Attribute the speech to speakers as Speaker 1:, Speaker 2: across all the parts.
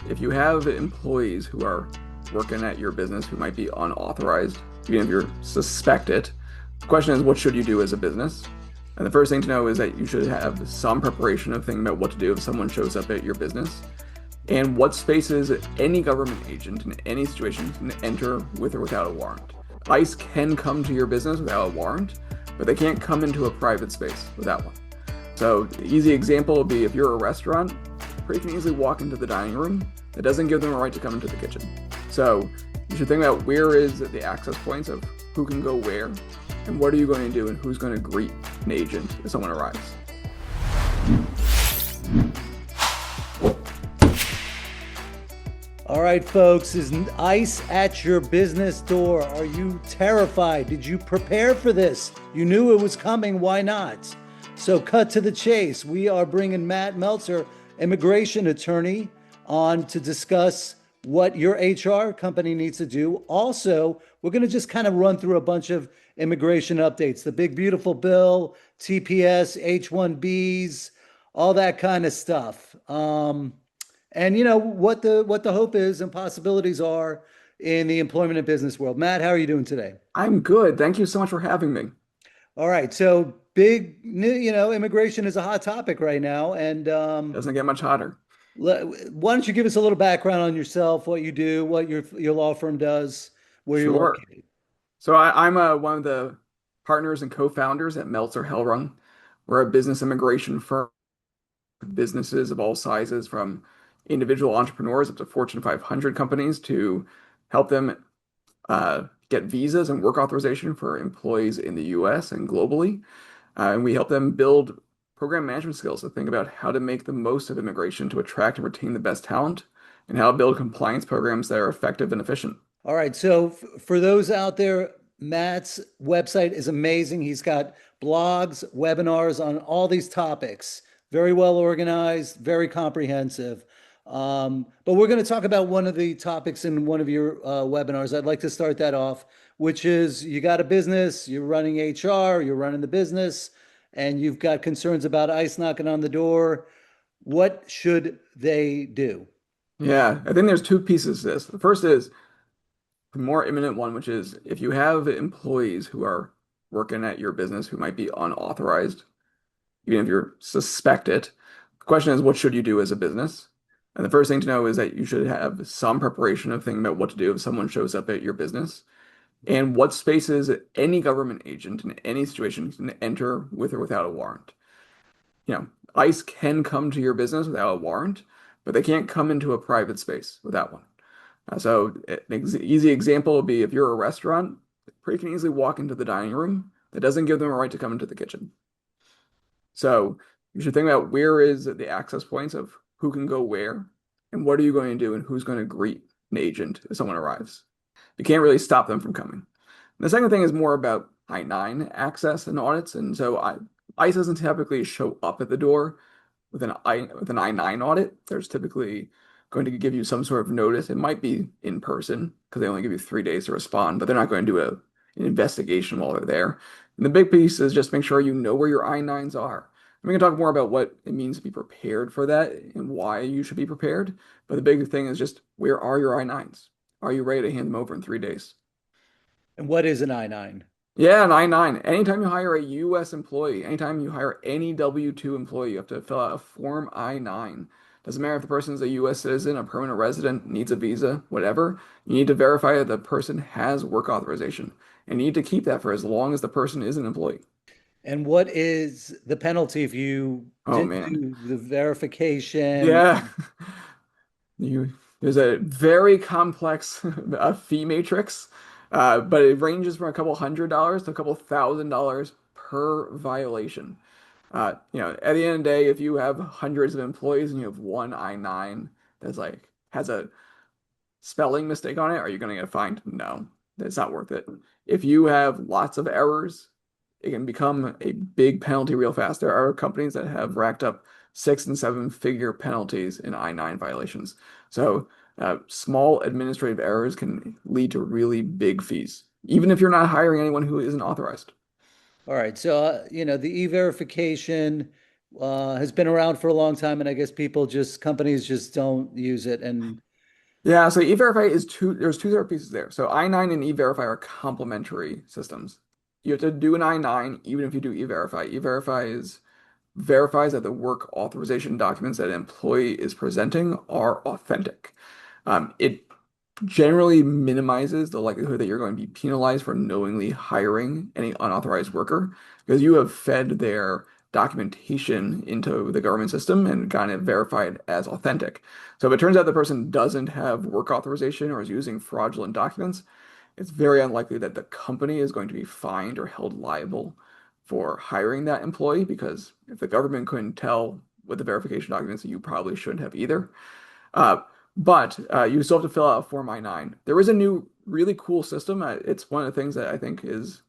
Speaker 1: if you have employees who are working at your business who might be unauthorized, even if you're suspected, the question is, what should you do as a business? And the first thing to know is that you should have some preparation of thinking about what to do if someone shows up at your business and what spaces any government agent in any situation can enter with or without a warrant. ICE can come to your business without a warrant, but they can't come into a private space without one. So the easy example would be if you're a restaurant, you can easily walk into the dining room. That doesn't give them a right to come into the kitchen. So you should think about where is the access points of who can go where, and what are you going to do, and who's going to greet an agent if someone arrives.
Speaker 2: All right, folks, is ICE at your business door? Are you terrified? Did you prepare for this? You knew it was coming. Why not? So cut to the chase. We are bringing Matt Meltzer, immigration attorney, on to discuss what your HR company needs to do. Also, we're going to just kind of run through a bunch of immigration updates, the big, beautiful bill, TPS, H-1Bs, all that kind of stuff. And you know what the hope is and possibilities are in the employment and business world. Matt, how are you doing today?
Speaker 1: I'm good. Thank you so much for having me.
Speaker 2: All right, so big, immigration is a hot topic right now, and
Speaker 1: Doesn't get much hotter.
Speaker 2: why don't you give us a little background on yourself, what you do, what your law firm does, where you're
Speaker 1: Sure.
Speaker 2: located?
Speaker 1: So I'm one of the partners and co-founders at Meltzer Hellrung. We're a business immigration firm, businesses of all sizes, from individual entrepreneurs up to Fortune 500 companies, to help them get visas and work authorization for employees in the US and globally. And we help them build program management skills to think about how to make the most of immigration to attract and retain the best talent, and how to build compliance programs that are effective and efficient.
Speaker 2: All right. So for those out there, Matt's website is amazing. He's got blogs, webinars on all these topics. Very well organized, very comprehensive. But we're going to talk about one of the topics in one of your webinars. I'd like to start that off, which is you got a business, you're running HR, you're running the business, and you've got concerns about ICE knocking on the door. What should they do?
Speaker 1: Yeah, I think there's two pieces to this. The first is the more imminent one, which is if you have employees who are working at your business who might be unauthorized, even if you're suspected, the question is, what should you do as a business? And the first thing to know is that you should have some preparation of thinking about what to do if someone shows up at your business and what spaces any government agent in any situation can enter with or without a warrant. ICE can come to your business without a warrant, but they can't come into a private space without one. So an easy example would be if you're a restaurant, you can easily walk into the dining room. That doesn't give them a right to come into the kitchen. So you should think about where is the access points of who can go where, and what are you going to do, and who's going to greet an agent if someone arrives. You can't really stop them from coming. And the second thing is more about I-9 access and audits. And so ICE doesn't typically show up at the door with an I-9 audit. There's typically going to give you some sort of notice. It might be in person because they only give you 3 days to respond, but they're not going to do an investigation while they're there. And the big piece is just make sure you know where your I-9s are. We can talk more about what it means to be prepared for that and why you should be prepared. But the big thing is just, where are your I-9s? Are you ready to hand them over in 3 days?
Speaker 2: And what is an I-9?
Speaker 1: Yeah, an I-9. Anytime you hire a U.S. employee, anytime you hire any W-2 employee, you have to fill out a Form I-9. Doesn't matter if the person is a U.S. citizen, a permanent resident, needs a visa, whatever. You need to verify that the person has work authorization. And you need to keep that for as long as the person is an employee.
Speaker 2: And what is the penalty if you
Speaker 1: Oh,
Speaker 2: didn't
Speaker 1: man.
Speaker 2: do the verification?
Speaker 1: Yeah. There's a very complex fee matrix, but it ranges from a couple $100 to a couple $1,000 per violation. At the end of the day, if you have hundreds of employees and you have one I-9 that's like has a spelling mistake on it, are you going to get fined? No, that's not worth it. If you have lots of errors, it can become a big penalty real fast. There are companies that have racked up 6 and 7 figure penalties in I-9 violations. So small administrative errors can lead to really big fees, even if you're not hiring anyone who isn't authorized.
Speaker 2: All right. So, the e-verification, has been around for a long time, and I guess companies just don't use it. And
Speaker 1: Yeah, so E-Verify is there's two separate pieces there. So I-9 and E-Verify are complementary systems. You have to do an I-9 even if you do E-Verify. E-Verify verifies that the work authorization documents that an employee is presenting are authentic. It generally minimizes the likelihood that you're going to be penalized for knowingly hiring any unauthorized worker because you have fed their documentation into the government system and gotten it verified as authentic. So if it turns out the person doesn't have work authorization or is using fraudulent documents, it's very unlikely that the company is going to be fined or held liable for hiring that employee because if the government couldn't tell with the verification documents, you probably shouldn't have either. Uh, but you still have to fill out a Form I-9. There is a new, really cool system. It's one of the things that I think is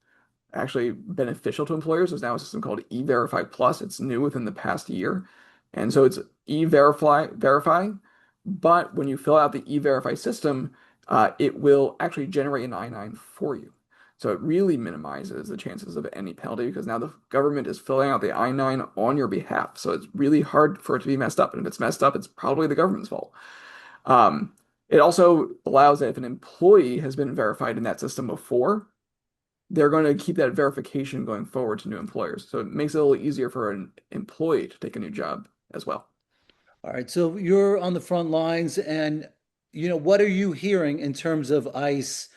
Speaker 1: actually beneficial to employers. There's now a system called E-Verify Plus. It's new within the past year. And so it's verify, but when you fill out the E-Verify system, it will actually generate an I-9 for you. So it really minimizes the chances of any penalty because now the government is filling out the I-9 on your behalf. So it's really hard for it to be messed up. And if it's messed up, it's probably the government's fault. Um, it also allows that if an employee has been verified in that system before, they're going to keep that verification going forward to new employers. So it makes it a little easier for an employee to take a new job as well.
Speaker 2: all right, so you're on the front lines, and what are you hearing in terms of ICE?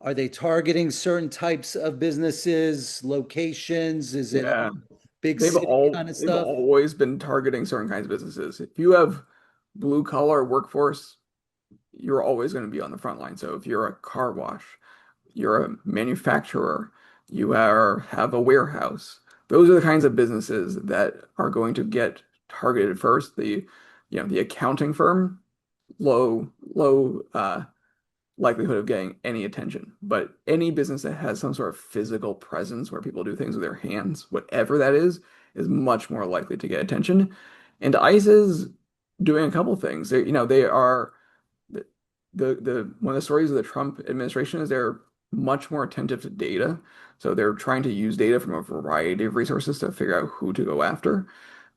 Speaker 2: Are they targeting certain types of businesses, locations? Is it
Speaker 1: Yeah,
Speaker 2: all big city kind of
Speaker 1: they've
Speaker 2: stuff?
Speaker 1: always been targeting certain kinds of businesses. If you have blue collar workforce, you're always going to be on the front line. So if you're a car wash, you're a manufacturer, have a warehouse. Those are the kinds of businesses that are going to get targeted first. The accounting firm, low likelihood of getting any attention. But any business that has some sort of physical presence where people do things with their hands, whatever that is much more likely to get attention. And ICE is doing a couple things. They are the one of the stories of the Trump administration is they're much more attentive to data. So they're trying to use data from a variety of resources to figure out who to go after.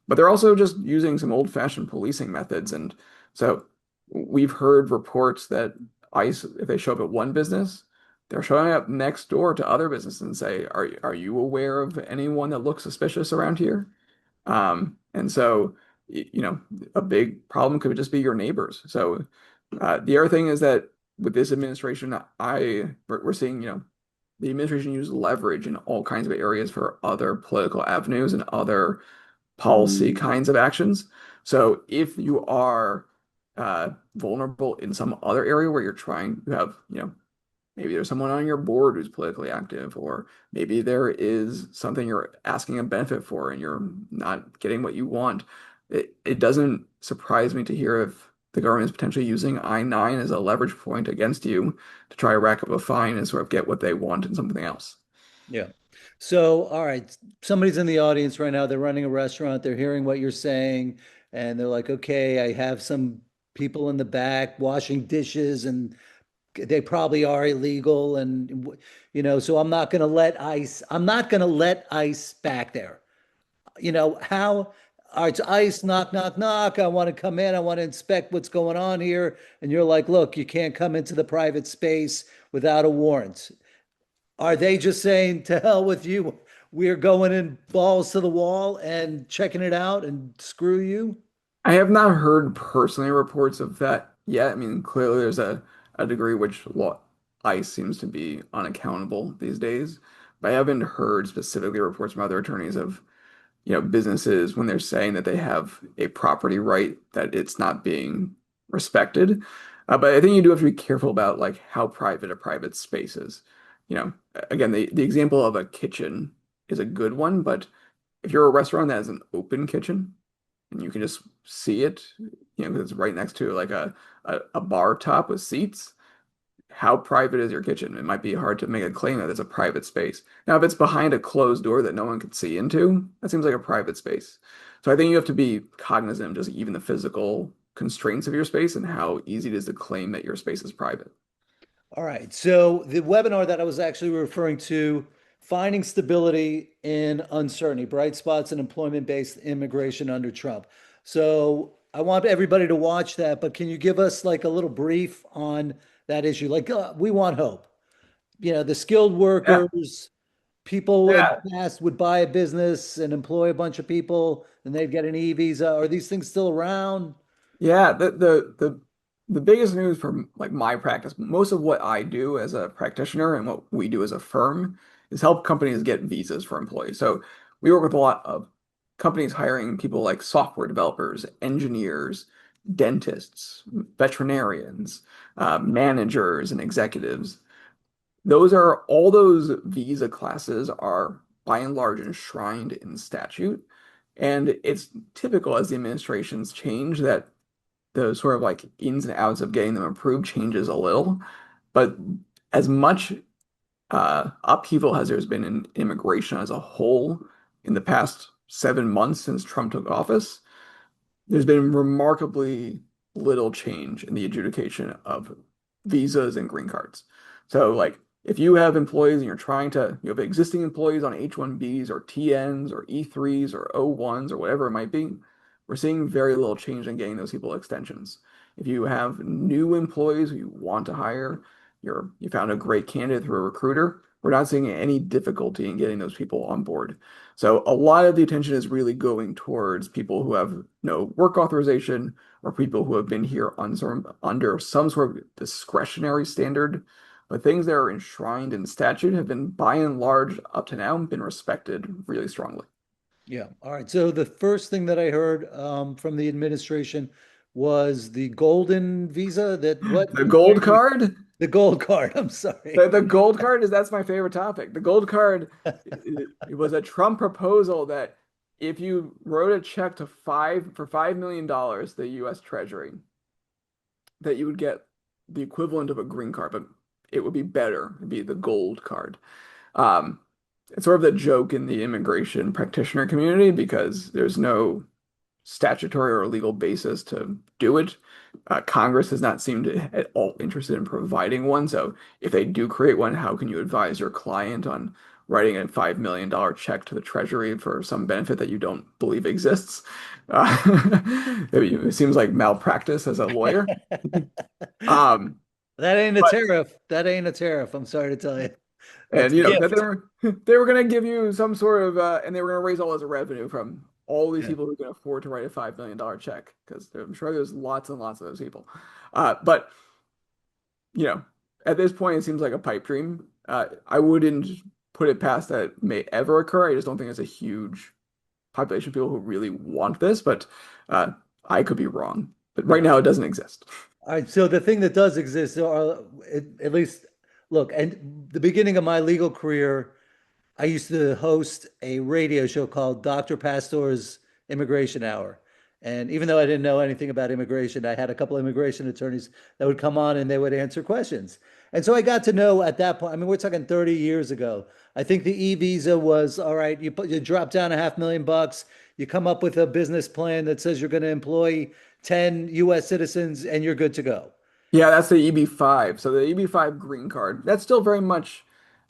Speaker 1: But they're also just using some old-fashioned policing methods. And so we've heard reports that ICE, if they show up at one business, they're showing up next door to other businesses and say, are you aware of anyone that looks suspicious around here? And so, a big problem could just be your neighbors. So the other thing is that with this administration, we're seeing, the administration use leverage in all kinds of areas for other political avenues and other policy kinds of actions. So if you are vulnerable in some other area where you're trying to have, maybe there's someone on your board who's politically active, or maybe there is something you're asking a benefit for and you're not getting what you want. It doesn't surprise me to hear if the government is potentially using I-9 as a leverage point against you to try to rack up a fine and sort of get what they want in something else.
Speaker 2: Yeah. So, all right, somebody's in the audience right now. They're running a restaurant. They're hearing what you're saying, and they're like, okay, I have some people in the back washing dishes, and they probably are illegal. And, so I'm not going to let ICE back there. How, all right, it's ICE, knock, knock, knock. I want to come in. I want to inspect what's going on here. And you're like, look, you can't come into the private space without a warrant. Are they just saying to hell with you? We're going in balls to the wall and checking it out and screw you?
Speaker 1: I have not heard personally reports of that yet. I mean, clearly there's a degree which law ICE seems to be unaccountable these days, but I haven't heard specifically reports from other attorneys of, businesses when they're saying that they have a property right that it's not being respected. But I think you do have to be careful about like how private a private space is. Again, the example of a kitchen is a good one, but if you're a restaurant that has an open kitchen, and you can just see it, because it's right next to like a bar top with seats. How private is your kitchen? It might be hard to make a claim that it's a private space. Now, if it's behind a closed door that no one can see into, that seems like a private space. So I think you have to be cognizant of just even the physical constraints of your space and how easy it is to claim that your space is private.
Speaker 2: All right. So the webinar that I was actually referring to finding stability in uncertainty, bright spots in employment-based immigration under Trump. So I want everybody to watch that, but can you give us like a little brief on that issue? Like, we want hope. The skilled
Speaker 1: Yeah,
Speaker 2: workers, people in
Speaker 1: yeah.
Speaker 2: the past would buy a business and employ a bunch of people, and they'd get an e-visa. Are these things still around?
Speaker 1: Yeah, the biggest news from like my practice, most of what I do as a practitioner and what we do as a firm is help companies get visas for employees. So we work with a lot of companies hiring people like software developers, engineers, dentists, veterinarians, managers, and executives. All those visa classes are by and large enshrined in statute. And it's typical as the administrations change that the sort of like ins and outs of getting them approved changes a little. But as much upheaval as there's been in immigration as a whole in the past 7 months since Trump took office, there's been remarkably little change in the adjudication of visas and green cards. So, like, if you have employees and you're trying to, you have existing employees on H-1Bs or TNs or E3s or O-1s or whatever it might be, we're seeing very little change in getting those people extensions. If you have new employees who you want to hire, you found a great candidate through a recruiter, we're not seeing any difficulty in getting those people on board. So a lot of the attention is really going towards people who have no work authorization or people who have been here under some sort of discretionary standard. But things that are enshrined in statute have been, by and large, up to now, been respected really strongly.
Speaker 2: Yeah. All right. So the first thing that I heard from the administration was the golden visa. That what?
Speaker 1: The gold card,
Speaker 2: The gold card. I'm
Speaker 1: the,
Speaker 2: sorry.
Speaker 1: the gold card is that's my favorite topic. The gold card, it was a Trump proposal that if you wrote a check to $5 million to the U.S. Treasury, that you would get the equivalent of a green card, but it would be better. It'd be the gold card. Um, it's sort of the joke in the immigration practitioner community because there's no statutory or legal basis to do it. Congress has not seemed at all interested in providing one. So if they do create one, how can you advise your client on writing a $5 million check to the Treasury for some benefit that you don't believe exists? Uh, it seems like malpractice as a lawyer. Um,
Speaker 2: That ain't a
Speaker 1: but
Speaker 2: tariff. That ain't a tariff. I'm sorry to tell you. That's
Speaker 1: and
Speaker 2: a
Speaker 1: that they
Speaker 2: gift.
Speaker 1: were they were going to give you some sort of and they were going to raise all this revenue from all these
Speaker 2: Yeah.
Speaker 1: people who can afford to write a $5 million check because I'm sure there's lots and lots of those people. But you know, at this point, it seems like a pipe dream. I wouldn't put it past that it may ever occur. I just don't think it's a huge population of people who really want this, but uh, I could be wrong. But right
Speaker 2: Yeah.
Speaker 1: now, it doesn't exist.
Speaker 2: All right. So the thing that does exist are at least look, and the beginning of my legal career, I used to host a radio show called Dr. Pastor's Immigration Hour. And even though I didn't know anything about immigration, I had a couple of immigration attorneys that would come on and they would answer questions. And so I got to know at that point, I mean, we're talking 30 years ago. I think the e-visa was all right. You drop down $500,000, you come up with a business plan that says you're going to employ 10 US citizens and you're good to go.
Speaker 1: Yeah, that's the EB-5. So the EB-5 green card, that's still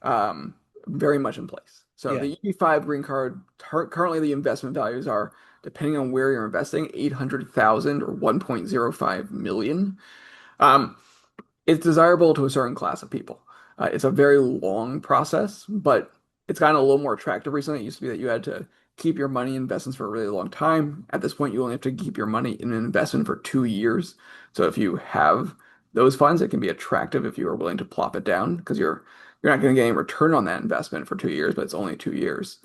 Speaker 1: um, very much in place. So
Speaker 2: Yeah.
Speaker 1: the EB-5 green card, currently the investment values are, depending on where you're investing, 800,000 or 1.05 million. Um, it's desirable to a certain class of people. It's a very long process, but it's gotten a little more attractive recently. It used to be that you had to keep your money in investments for a really long time. At this point, you only have to keep your money in an investment for 2 years. So if you have those funds, it can be attractive if you are willing to plop it down because you're not going to get any return on that investment for 2 years, but it's only 2 years.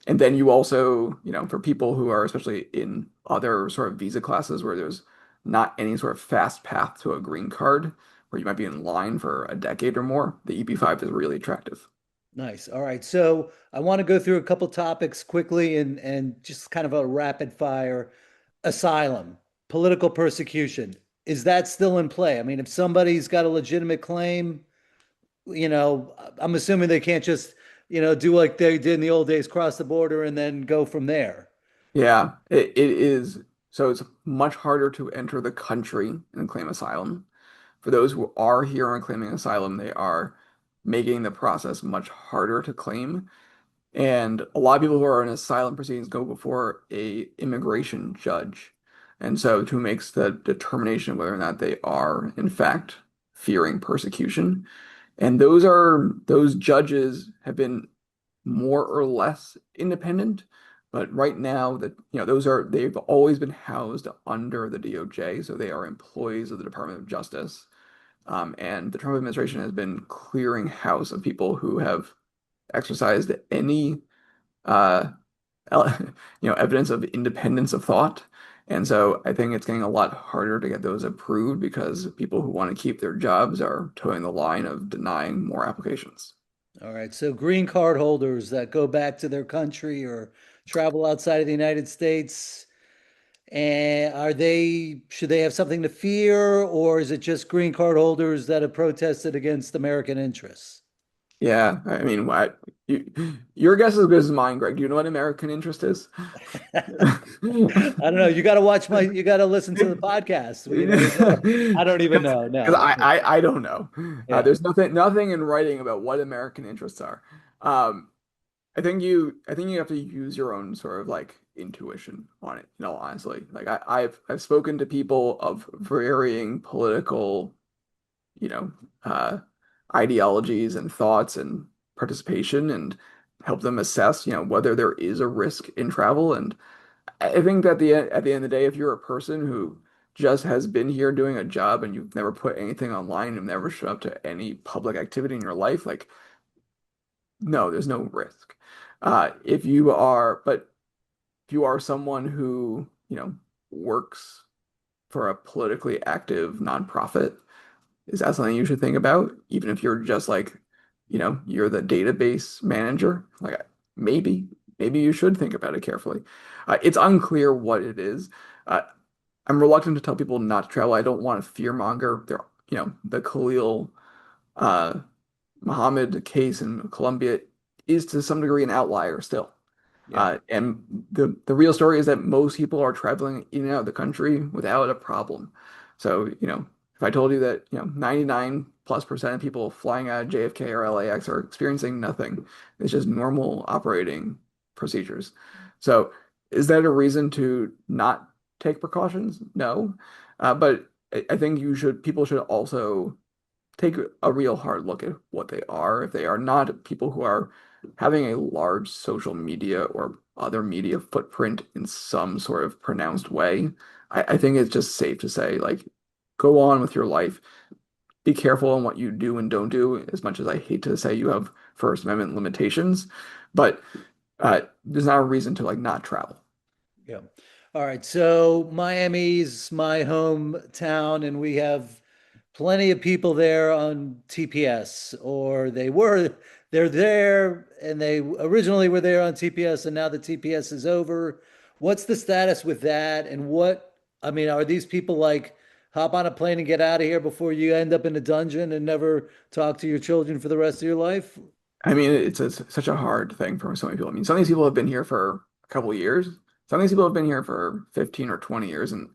Speaker 1: And then you also, for people who are especially in other sort of visa classes where there's not any sort of fast path to a green card, where you might be in line for a decade or more, the EB-5 is really attractive.
Speaker 2: Nice. All right. So I want to go through a couple topics quickly and just kind of a rapid fire. Asylum, political persecution. Is that still in play? I mean, if somebody's got a legitimate claim, I'm assuming they can't just, do like they did in the old days, cross the border and then go from there.
Speaker 1: Yeah, it is. So it's much harder to enter the country and claim asylum. For those who are here and claiming asylum, they are making the process much harder to claim. And a lot of people who are in asylum proceedings go before a immigration judge. And so who makes the determination of whether or not they are, in fact, fearing persecution. And those judges have been more or less independent, but right now that they've always been housed under the DOJ, so they are employees of the Department of Justice. And the Trump administration has been clearing house of people who have exercised any uh, evidence of independence of thought. And so I think it's getting a lot harder to get those approved because people who want to keep their jobs are towing the line of denying more applications.
Speaker 2: All right. So green card holders that go back to their country or travel outside of the United States, and should they have something to fear, or is it just green card holders that have protested against American interests?
Speaker 1: Yeah, I mean, your guess is as good as mine, Greg. Do you know what American interest is?
Speaker 2: I don't know. You got to listen to the podcast. I don't even know.
Speaker 1: Because
Speaker 2: No.
Speaker 1: I don't know.
Speaker 2: Yeah.
Speaker 1: There's nothing in writing about what American interests are. Um, I think you have to use your own sort of like intuition on it, honestly. Like I've spoken to people of varying political, you know, uh ideologies and thoughts and participation and help them assess, whether there is a risk in travel. And I think that at the end of the day, if you're a person who just has been here doing a job and you've never put anything online and never showed up to any public activity in your life, like no, there's no risk. But if you are someone who, works for a politically active nonprofit, is that something you should think about? Even if you're just like, you're the database manager, like maybe, maybe you should think about it carefully. It's unclear what it is. Uh, I'm reluctant to tell people not to travel. I don't want to fear monger. The Khalil uh, Muhammad case in Colombia is to some degree an outlier still.
Speaker 2: Yeah.
Speaker 1: And the real story is that most people are traveling in and out of the country without a problem. So, if I told you that, 99+% of people flying out of JFK or LAX are experiencing nothing, it's just normal operating procedures. So, is that a reason to not take precautions? No. But I think people should also take a real hard look at what they are. If they are not people who are having a large social media or other media footprint in some sort of pronounced way, I think it's just safe to say, like, go on with your life. Be careful on what you do and don't do, as much as I hate to say you have First Amendment limitations, but there's not a reason to like not travel.
Speaker 2: Yeah. All right. So Miami's my hometown, and we have plenty of people there on TPS, or they're there, and they originally were there on TPS, and now the TPS is over. What's the status with that? And I mean, are these people like hop on a plane and get out of here before you end up in a dungeon and never talk to your children for the rest of your life?
Speaker 1: I mean, such a hard thing for so many people. I mean, some of these people have been here for a couple of years. Some of these people have been here for 15 or 20 years. And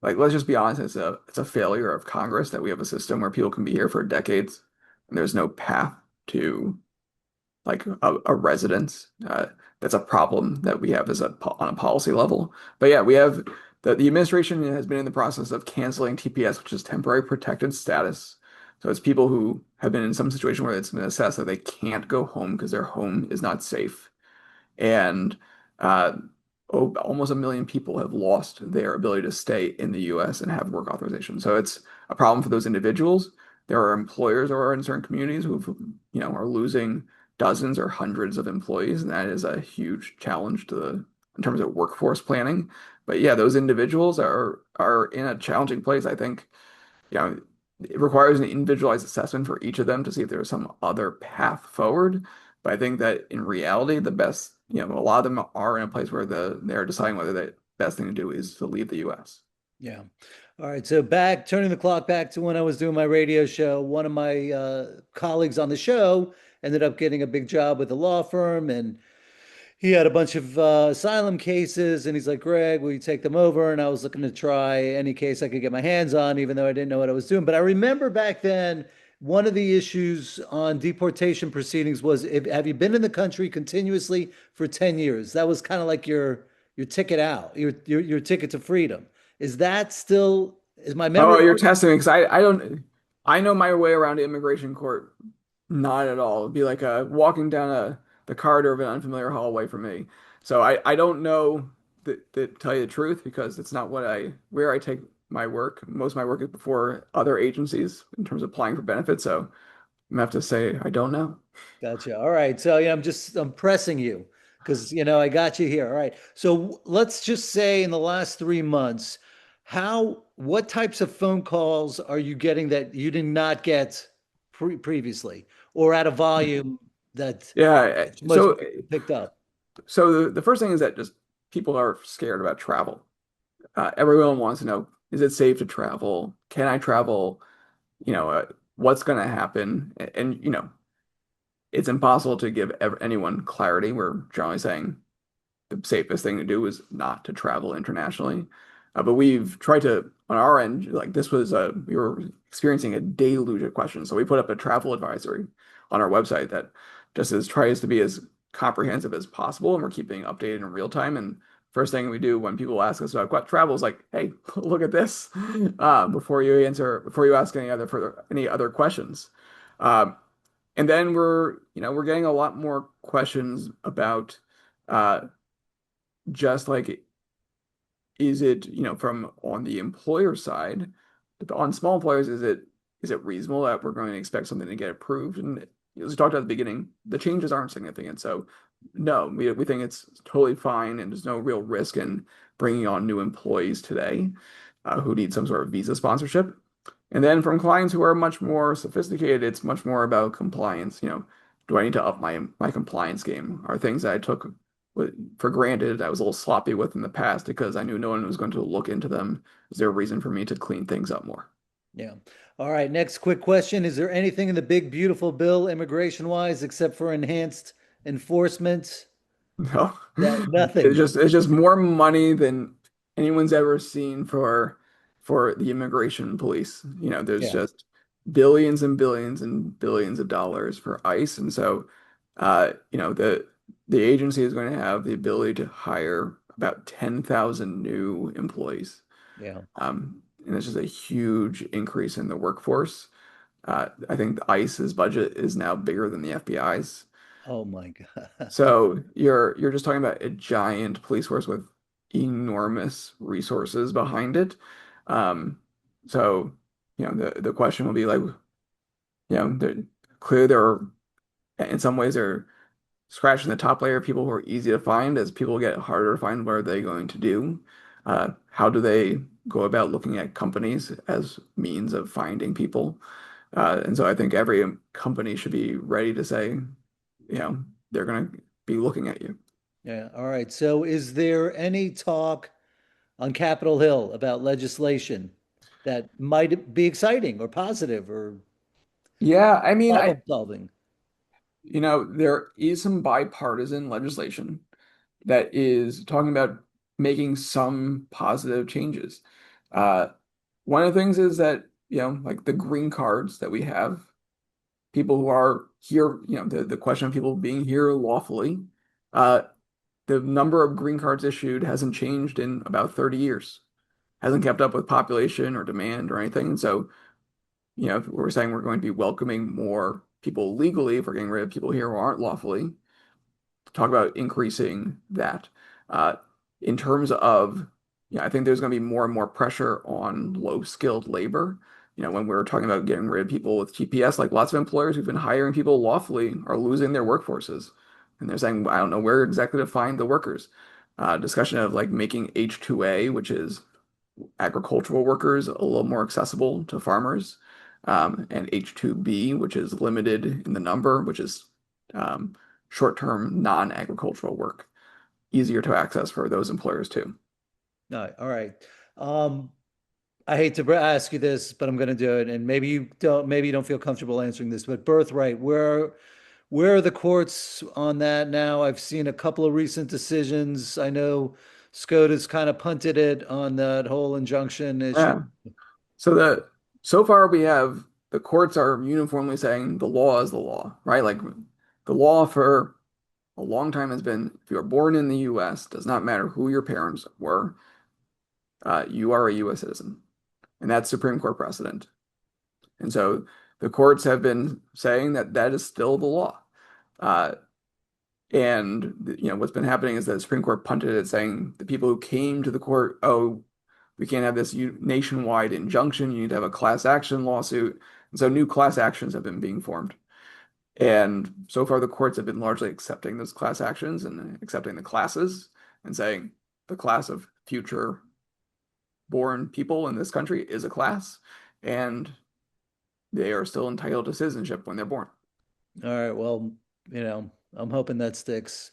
Speaker 1: like, let's just be honest, it's a failure of Congress that we have a system where people can be here for decades and there's no path to like a residence. That's a problem that we have on a policy level. But yeah, we have the administration has been in the process of canceling TPS, which is temporary protected status. So it's people who have been in some situation where it's been assessed that they can't go home because their home is not safe. And uh, almost 1 million people have lost their ability to stay in the US and have work authorization. So it's a problem for those individuals. There are employers who are in certain communities who, are losing dozens or hundreds of employees, and that is a huge challenge in terms of workforce planning. But yeah, those individuals are in a challenging place. I think, it requires an individualized assessment for each of them to see if there's some other path forward. But I think that in reality, the best, a lot of them are in a place where they're deciding whether the best thing to do is to leave the US.
Speaker 2: Yeah. All right. So turning the clock back to when I was doing my radio show, one of my colleagues on the show ended up getting a big job with a law firm, and he had a bunch of asylum cases, and he's like, Greg, will you take them over? And I was looking to try any case I could get my hands on, even though I didn't know what I was doing. But I remember back then one of the issues on deportation proceedings was have you been in the country continuously for 10 years? That was kind of like your ticket out, your ticket to freedom. Is that still, is my memory?
Speaker 1: Oh, you're testing me because I don't I know my way around immigration court. Not at all. It'd be like walking down the corridor of an unfamiliar hallway for me. So I don't know that tell you the truth because it's not what I where I take my work. Most of my work is before other agencies in terms of applying for benefits. So I'm gonna have to say I don't know.
Speaker 2: Gotcha. All right. So yeah, I'm pressing you because I got you here. All right. So let's just say in the last 3 months, what types of phone calls are you getting that you did not get previously, or at a volume that
Speaker 1: Yeah.
Speaker 2: much picked up?
Speaker 1: So the first thing is that just people are scared about travel. Everyone wants to know, is it safe to travel? Can I travel? You know, what's going to happen? And, it's impossible to give anyone clarity. We're generally saying the safest thing to do is not to travel internationally. But we've tried to, on our end, like this was we were experiencing a deluge of questions. So we put up a travel advisory on our website that just tries to be as comprehensive as possible, and we're keeping updated in real time. And first thing we do when people ask us about what travel is like, hey, look at this before you ask any other questions. Um, and then we're getting a lot more questions about uh, just like is it, from on the employer side, but on small employers, is it reasonable that we're going to expect something to get approved? And as we talked about at the beginning, the changes aren't significant. So no, we think it's totally fine and there's no real risk in bringing on new employees today who need some sort of visa sponsorship. And then from clients who are much more sophisticated, it's much more about compliance. Do I need to up my compliance game? Are things that I took for granted I was a little sloppy with in the past because I knew no one was going to look into them. Is there a reason for me to clean things up more?
Speaker 2: Yeah. All right. Next quick question. Is there anything in the big, beautiful bill immigration wise except for enhanced enforcement?
Speaker 1: No,
Speaker 2: That
Speaker 1: it's
Speaker 2: nothing.
Speaker 1: just more money than anyone's ever seen for the immigration police. There's
Speaker 2: Yeah.
Speaker 1: just billions and billions and billions of dollars for ICE, and so the agency is going to have the ability to hire about 10,000 new employees.
Speaker 2: Yeah.
Speaker 1: And it's just a huge increase in the workforce. I think the ICE's budget is now bigger than the FBI's.
Speaker 2: Oh my God.
Speaker 1: So you're just talking about a giant police force with enormous resources behind it. Um, so the question will be like, they're, clearly there are in some ways they're scratching the top layer of people who are easy to find. As people get harder to find, what are they going to do? How do they go about looking at companies as means of finding people? And so I think every company should be ready to say, they're going to be looking at you.
Speaker 2: Yeah. All right. So is there any talk on Capitol Hill about legislation that might be exciting or positive or
Speaker 1: Yeah, I mean,
Speaker 2: problem solving?
Speaker 1: there is some bipartisan legislation that is talking about making some positive changes. Uh, One of the things is that, like the green cards that we have, people who are here, the question of people being here lawfully, uh, the number of green cards issued hasn't changed in about 30 years, hasn't kept up with population or demand or anything. And so, if we're saying we're going to be welcoming more people legally, if we're getting rid of people here who aren't lawfully, talk about increasing that. Uh, in terms of, I think there's going to be more and more pressure on low-skilled labor. When we're talking about getting rid of people with TPS, like lots of employers who've been hiring people lawfully are losing their workforces. And they're saying, I don't know where exactly to find the workers. Discussion of like making H-2A, which is agricultural workers, a little more accessible to farmers, and H-2B, which is limited in the number, which is um, short-term non-agricultural work, easier to access for those employers too.
Speaker 2: All right. All right. Um, I hate to ask you this, but I'm going to do it. And maybe you don't feel comfortable answering this, but birthright, where are the courts on that now? I've seen a couple of recent decisions. I know SCOTUS kind of punted it on that whole injunction issue.
Speaker 1: Yeah. So so far we have the courts are uniformly saying the law is the law, right? Like the law for a long time has been if you are born in the US, does not matter who your parents were, you are a US citizen. And that's Supreme Court precedent. And so the courts have been saying that that is still the law. Uh, and what's been happening is that the Supreme Court punted it, saying the people who came to the court, oh, we can't have this nationwide injunction. You need to have a class action lawsuit. And so new class actions have been being formed. And so far, the courts have been largely accepting those class actions and accepting the classes and saying the class of future born people in this country is a class, and they are still entitled to citizenship when they're born.
Speaker 2: All right. Well, I'm hoping that sticks.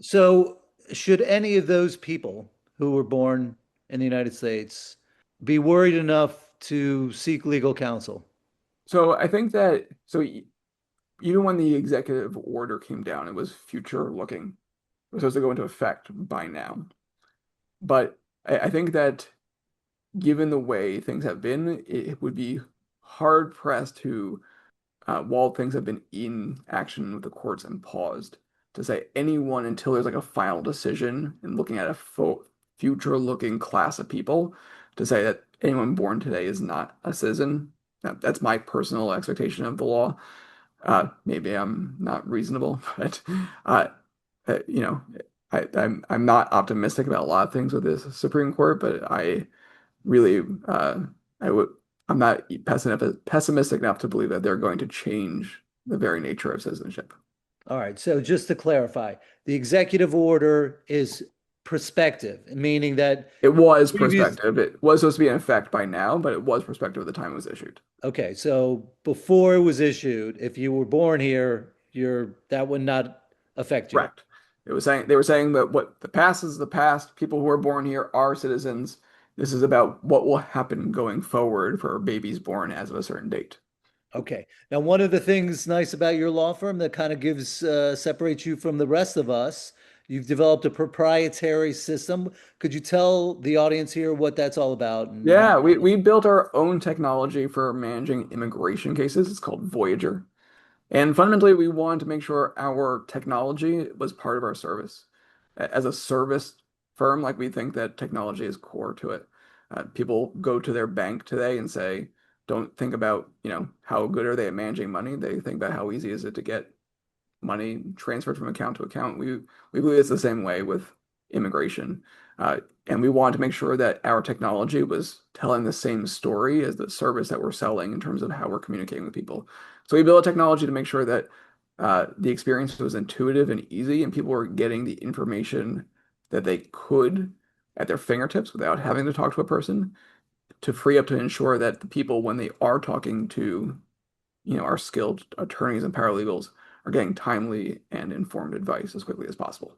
Speaker 2: So, should any of those people who were born in the United States be worried enough to seek legal counsel?
Speaker 1: So I think that even when the executive order came down, it was future looking. It was supposed to go into effect by now. But I think that given the way things have been, it would be hard pressed to, while things have been in action with the courts and paused, to say anyone until there's like a final decision and looking at a future looking class of people, to say that anyone born today is not a citizen. That's my personal expectation of the law. Maybe I'm not reasonable, but I'm not optimistic about a lot of things with this Supreme Court, but I really I'm not pessimistic enough to believe that they're going to change the very nature of citizenship.
Speaker 2: All right. So, just to clarify, the executive order is prospective, meaning that
Speaker 1: It was
Speaker 2: previous.
Speaker 1: prospective. It was supposed to be in effect by now, but it was prospective at the time it was issued.
Speaker 2: Okay. So, before it was issued, if you were born here, that would not affect you.
Speaker 1: Correct. They were saying that what the past is the past. People who are born here are citizens. This is about what will happen going forward for babies born as of a certain date.
Speaker 2: Okay. Now, one of the things nice about your law firm that kind of separates you from the rest of us, you've developed a proprietary system. Could you tell the audience here what that's all about and how?
Speaker 1: Yeah, we built our own technology for managing immigration cases. It's called Voyager. And fundamentally, we wanted to make sure our technology was part of our service. As a service firm, like we think that technology is core to it. People go to their bank today and say, don't think about, how good are they at managing money. They think about how easy is it to get money transferred from account to account. We believe it's the same way with immigration. And we wanted to make sure that our technology was telling the same story as the service that we're selling in terms of how we're communicating with people. So we built a technology to make sure that the experience was intuitive and easy, and people were getting the information that they could at their fingertips without having to talk to a person, to free up to ensure that the people, when they are talking to, our skilled attorneys and paralegals, are getting timely and informed advice as quickly as possible.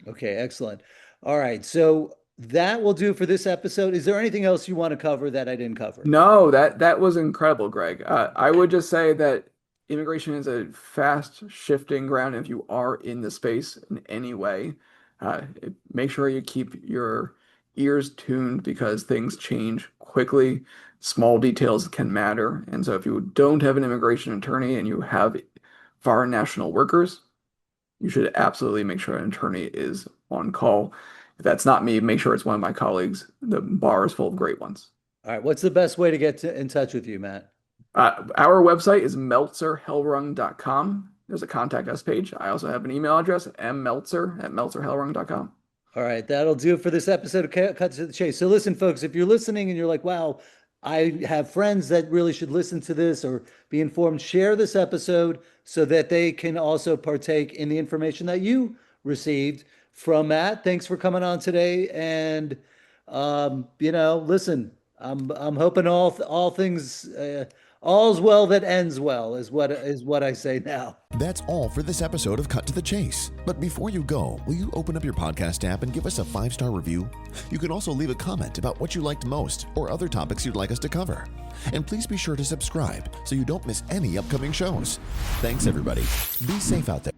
Speaker 2: Okay, excellent. All right. So that will do for this episode. Is there anything else you want to cover that I didn't cover?
Speaker 1: No, that was incredible, Greg. I would just say that immigration is a fast shifting ground. If you are in the space in any way, make sure you keep your ears tuned because things change quickly. Small details can matter. And so if you don't have an immigration attorney and you have foreign national workers, you should absolutely make sure an attorney is on call. If that's not me, make sure it's one of my colleagues. The bar is full of great ones.
Speaker 2: All right. What's the best way to get in touch with you, Matt?
Speaker 1: Our website is meltzerhellrung.com. There's a contact us page. I also have an email address, mmeltzer@meltzerhellrung.com.
Speaker 2: All right. That'll do it for this episode of Cut to the Chase. So listen, folks, if you're listening and you're like, wow, I have friends that really should listen to this or be informed, share this episode so that they can also partake in the information that you received from Matt. Thanks for coming on today. And, listen, I'm hoping all things, all's well that ends well is what I say now.
Speaker 3: That's all for this episode of Cut to the Chase. But before you go, will you open up your podcast app and give us a 5-star review? You can also leave a comment about what you liked most or other topics you'd like us to cover. And please be sure to subscribe so you don't miss any upcoming shows. Thanks, everybody. Be safe out there.